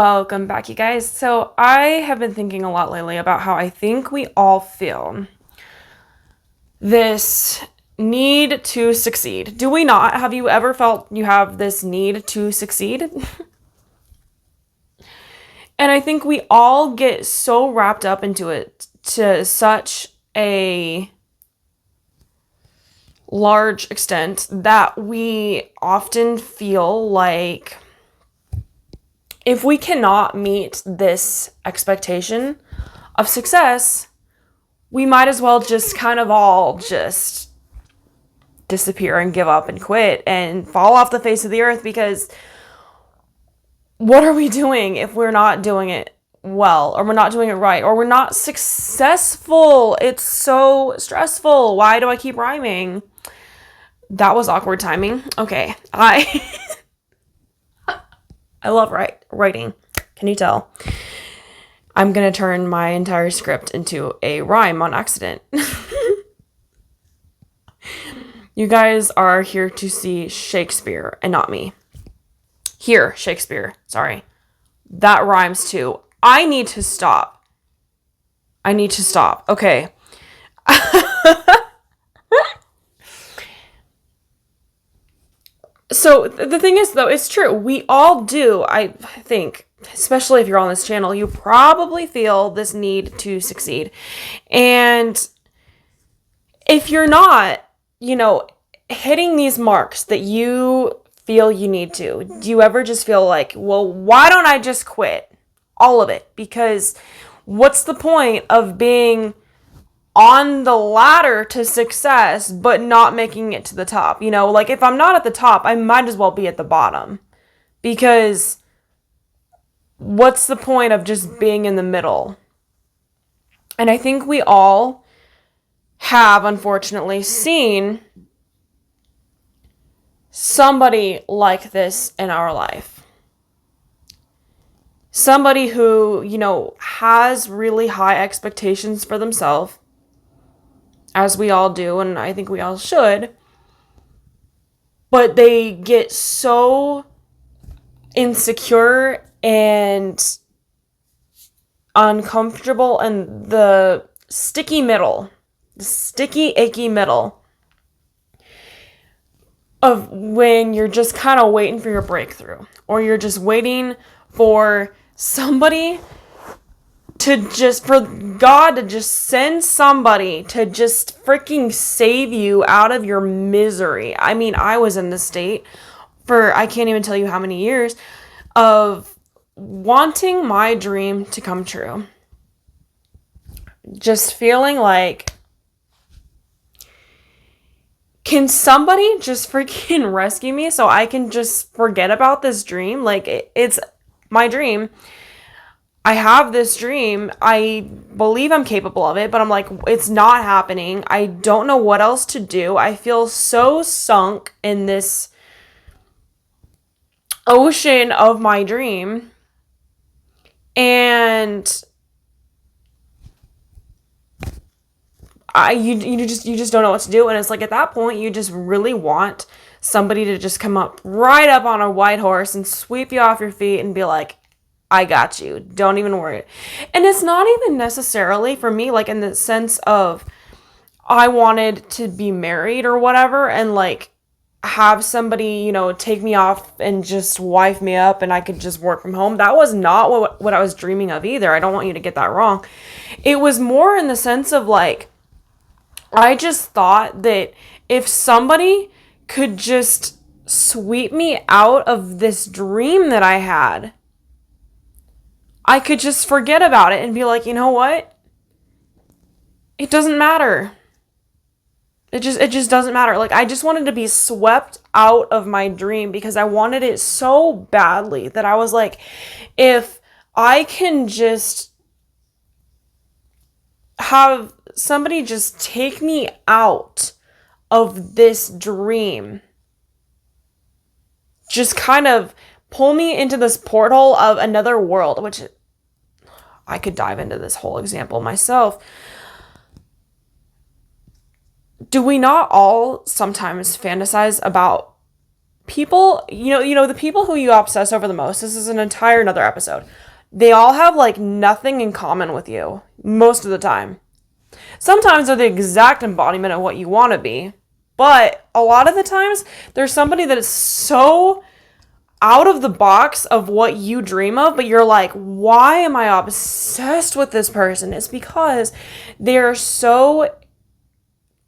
Welcome back, you guys. So I have been thinking a lot lately about how I think we all feel this need to succeed. Do we not? Have you ever felt you have this need to succeed? And I think we all get so wrapped up into it to such a large extent that we often feel like if we cannot meet this expectation of success, we might as well just kind of all just disappear and give up and quit and fall off the face of the earth, because what are we doing if we're not doing it well, or we're not doing it right, or we're not successful? It's so stressful. Why do I keep rhyming? That was awkward timing. Okay. I love writing. Can you tell? I'm going to turn my entire script into a rhyme on accident. You guys are here to see Shakespeare and not me. Here, Shakespeare. Sorry. That rhymes too. I need to stop. Okay. So the thing is, though, it's true. We all do, I think, especially if you're on this channel, you probably feel this need to succeed. And if you're not, hitting these marks that you feel you need to, do you ever just feel like, well, why don't I just quit all of it? Because what's the point of being on the ladder to success but not making it to the top? Like, if I'm not at the top, I might as well be at the bottom, because what's the point of just being in the middle? And I think we all have, unfortunately, seen somebody like this in our life. Somebody who, has really high expectations for themselves, as we all do, and I think we all should, but they get so insecure and uncomfortable in the sticky, achy middle of when you're just kind of waiting for your breakthrough, or you're just waiting for somebody for God to just send somebody to just freaking save you out of your misery. I mean, I was in this state for, I can't even tell you how many years, of wanting my dream to come true. Just feeling like, can somebody just freaking rescue me so I can just forget about this dream? Like, it's my dream. I have this dream. I believe I'm capable of it, but I'm like, it's not happening. I don't know what else to do. I feel so sunk in this ocean of my dream. And you just don't know what to do. And it's like, at that point, you just really want somebody to just come up right up on a white horse and sweep you off your feet and be like, I got you. Don't even worry. And it's not even necessarily for me, like, in the sense of I wanted to be married or whatever and like have somebody, take me off and just wife me up and I could just work from home. That was not what I was dreaming of either. I don't want you to get that wrong. It was more in the sense of like, I just thought that if somebody could just sweep me out of this dream that I had, I could just forget about it and be like, you know what? It doesn't matter. It just doesn't matter. Like, I just wanted to be swept out of my dream because I wanted it so badly that I was like, if I can just have somebody just take me out of this dream, just kind of pull me into this portal of another world, which I could dive into this whole example myself. Do we not all sometimes fantasize about people, the people who you obsess over the most, this is an entire another episode. They all have like nothing in common with you most of the time. Sometimes they're the exact embodiment of what you want to be, but a lot of the times there's somebody that is so out of the box of what you dream of, but you're like, why am I obsessed with this person? It's because they're so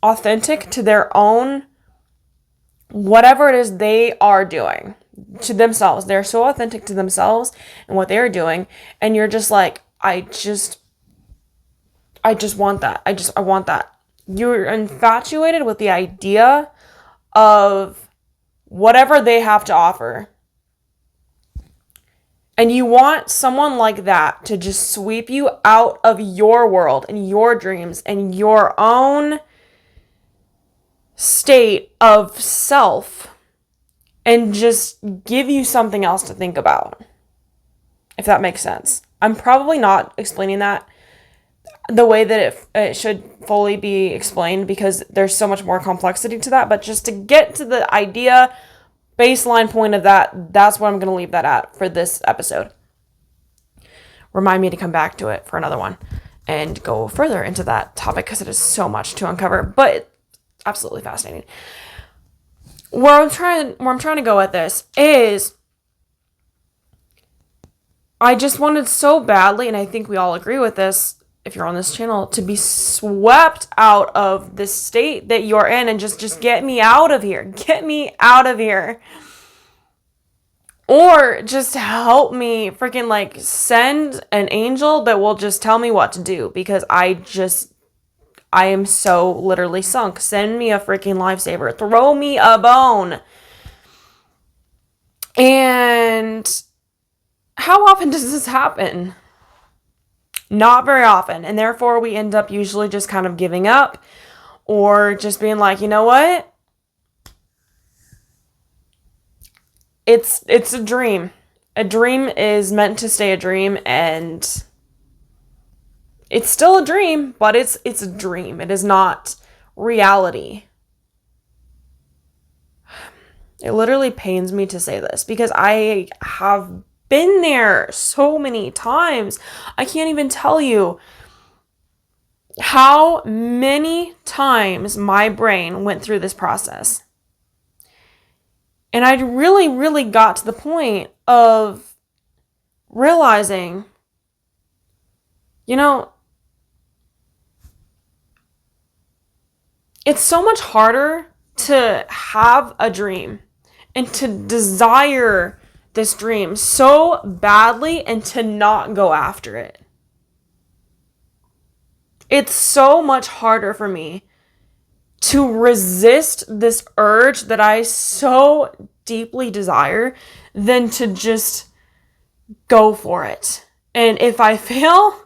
authentic to their own, whatever it is they are doing to themselves. They're so authentic to themselves and what they're doing. And you're just like, I just want that. I want that. You're infatuated with the idea of whatever they have to offer. And you want someone like that to just sweep you out of your world and your dreams and your own state of self and just give you something else to think about. If that makes sense. I'm probably not explaining that the way that it should fully be explained because there's so much more complexity to that. But just to get to the idea, baseline point of that's what I'm going to leave that at for this episode. Remind me to come back to it for another one and go further into that topic because it is so much to uncover, but it's absolutely fascinating. Where I'm trying to go with this is I just wanted so badly, and I think we all agree with this, if you're on this channel, to be swept out of the state that you're in and just get me out of here. Get me out of here. Or just help me freaking like send an angel that will just tell me what to do because I am so literally sunk. Send me a freaking lifesaver. Throw me a bone. And how often does this happen? Not very often. And therefore we end up usually just kind of giving up or just being like, you know what? It's a dream. A dream is meant to stay a dream, and it's still a dream, but it's a dream. It is not reality. It literally pains me to say this because I have been there so many times. I can't even tell you how many times my brain went through this process. And I really, really got to the point of realizing, it's so much harder to have a dream and to desire this dream so badly and to not go after it. It's so much harder for me to resist this urge that I so deeply desire than to just go for it. And if I fail,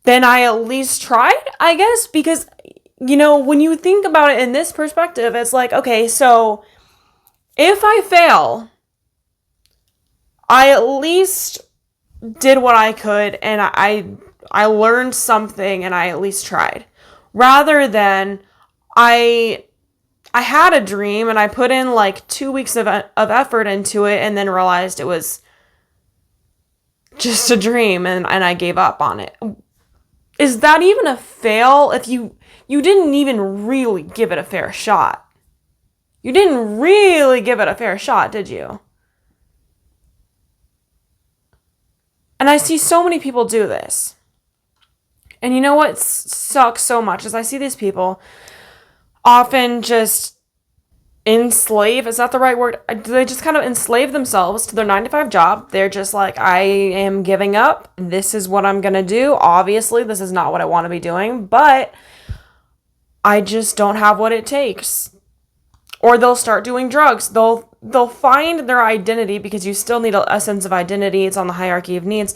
then I at least tried, I guess, because, when you think about it in this perspective, it's like, okay, so if I fail, I at least did what I could and I learned something and I at least tried. Rather than I had a dream and I put in like 2 weeks of effort into it and then realized it was just a dream and I gave up on it. Is that even a fail if you didn't even really give it a fair shot? You didn't really give it a fair shot, did you? And I see so many people do this. And you know what sucks so much is I see these people often just enslave. Is that the right word? They just kind of enslave themselves to their 9-to-5 job. They're just like, I am giving up. This is what I'm going to do. Obviously, this is not what I want to be doing, but I just don't have what it takes. Or they'll start doing drugs. They'll find their identity because you still need a sense of identity. It's on the hierarchy of needs.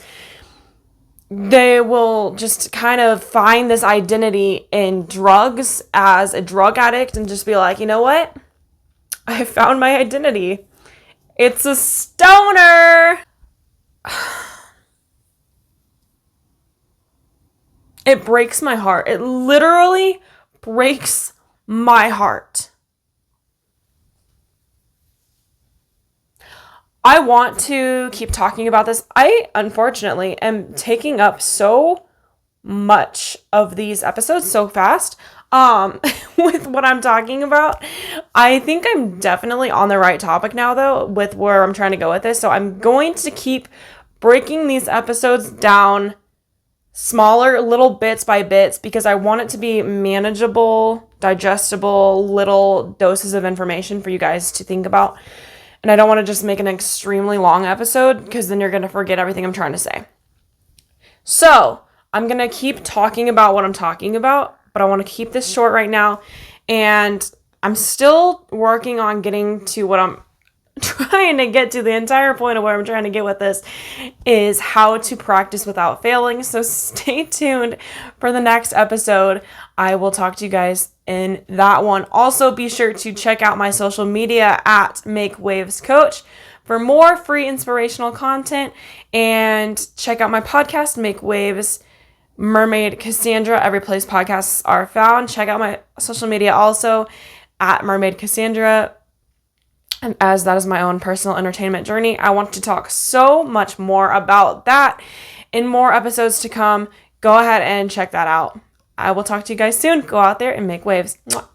They will just kind of find this identity in drugs as a drug addict and just be like, you know what? I found my identity. It's a stoner. It breaks my heart. It literally breaks my heart. I want to keep talking about this. I, unfortunately, am taking up so much of these episodes so fast with what I'm talking about. I think I'm definitely on the right topic now, though, with where I'm trying to go with this. So I'm going to keep breaking these episodes down smaller, little bits by bits, because I want it to be manageable, digestible, little doses of information for you guys to think about. And I don't want to just make an extremely long episode, because then you're going to forget everything I'm trying to say. So I'm going to keep talking about what I'm talking about, but I want to keep this short right now. And I'm still working on getting to what I'm trying to get to. The entire point of where I'm trying to get with this is how to practice without failing. So stay tuned for the next episode. I will talk to you guys in that one. Also, be sure to check out my social media at Make Waves Coach for more free inspirational content, and check out my podcast, Make Waves Mermaid Cassandra, every place podcasts are found. Check out my social media also at Mermaid Cassandra, and as that is my own personal entertainment journey. I want to talk so much more about that in more episodes to come. Go ahead and check that out. I will talk to you guys soon. Go out there and make waves. Mwah.